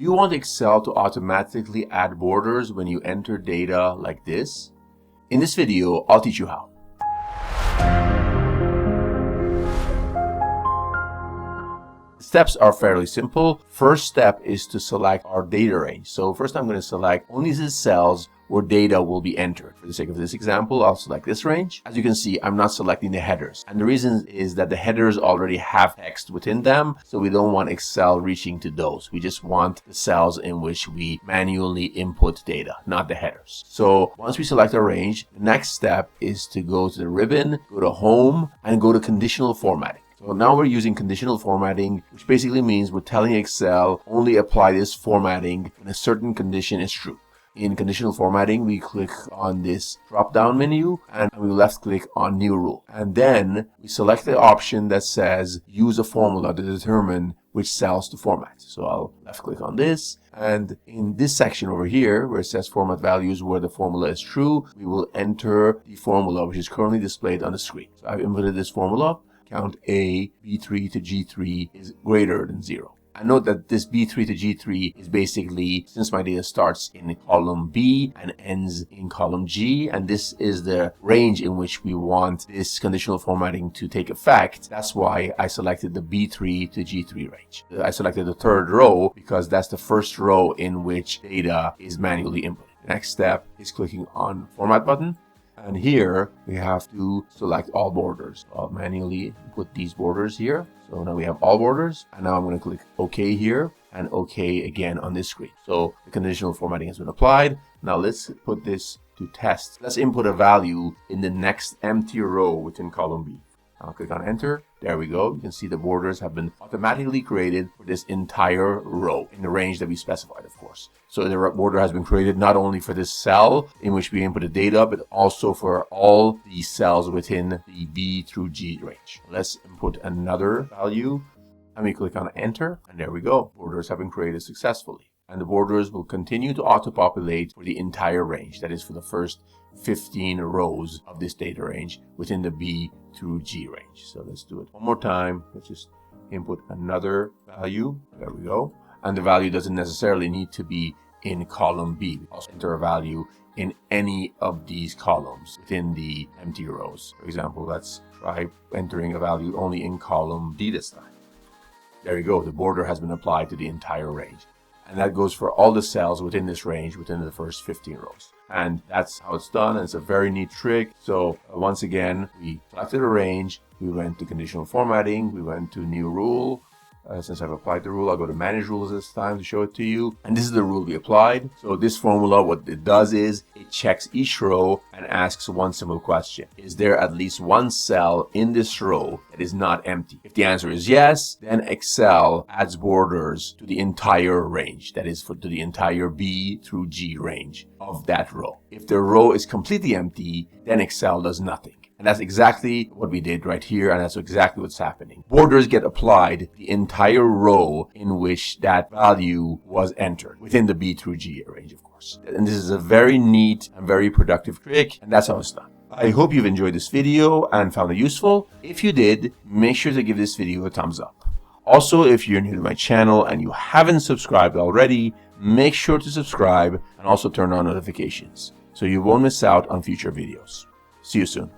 Do you want Excel to automatically add borders when you enter data like this? In this video, I'll teach you how. Steps are fairly simple. First step is to select our data range. So first I'm going to select only the cells where data will be entered. For the sake of this example, I'll select this range. As you can see, I'm not selecting the headers. And the reason is that the headers already have text within them, so we don't want Excel reaching to those. We just want the cells in which we manually input data, not the headers. So once we select our range, the next step is to go to the ribbon, go to Home, and go to Conditional Formatting. So now we're using conditional formatting, which basically means we're telling Excel only apply this formatting when a certain condition is true. In conditional formatting, we click on this drop-down menu and we left-click on New Rule. And then we select the option that says Use a formula to determine which cells to format. So I'll left-click on this. And in this section over here, where it says Format Values where the formula is true, we will enter the formula, which is currently displayed on the screen. So I've inputted this formula. Count A, B3 to G3 is greater than 0. I note that this B3 to G3 is basically, since my data starts in column B and ends in column G, and this is the range in which we want this conditional formatting to take effect. That's why I selected the B3 to G3 range. I selected the third row because that's the first row in which data is manually inputted. The next step is clicking on Format button. And here we have to select all borders. I'll manually put these borders here. So now we have all borders. And now I'm going to click OK here and OK again on this screen. So the conditional formatting has been applied. Now let's put this to test. Let's input a value in the next empty row within column B. I'll click on Enter. There we go. You can see the borders have been automatically created for this entire row in the range that we specified, of course. So the border has been created not only for this cell in which we inputted data, but also for all the cells within the B through G range. Let's input another value and we click on Enter. And there we go. Borders have been created successfully. And the borders will continue to auto-populate for the entire range. That is for the first 15 rows of this data range within the B through G range. So let's do it one more time. Let's just input another value. There we go. And the value doesn't necessarily need to be in column B. We also enter a value in any of these columns within the empty rows. For example, let's try entering a value only in column D this time. There you go. The border has been applied to the entire range. And that goes for all the cells within this range within the first 15 rows. And that's how it's done. And it's a very neat trick. So once again, we selected a range. We went to conditional formatting. We went to New Rule. Since I've applied the rule, I'll go to Manage Rules this time to show it to you. And this is the rule we applied. So this formula, what it does is it checks each row and asks one simple question. Is there at least one cell in this row that is not empty? If the answer is yes, then Excel adds borders to the entire range. That is to the entire B through G range of that row. If the row is completely empty, then Excel does nothing. And that's exactly what we did right here, and that's exactly what's happening. Borders get applied the entire row in which that value was entered, within the B through G range, of course. And this is a very neat and very productive trick, and that's how it's done. I hope you've enjoyed this video and found it useful. If you did, make sure to give this video a thumbs up. Also, if you're new to my channel and you haven't subscribed already, make sure to subscribe and also turn on notifications so you won't miss out on future videos. See you soon.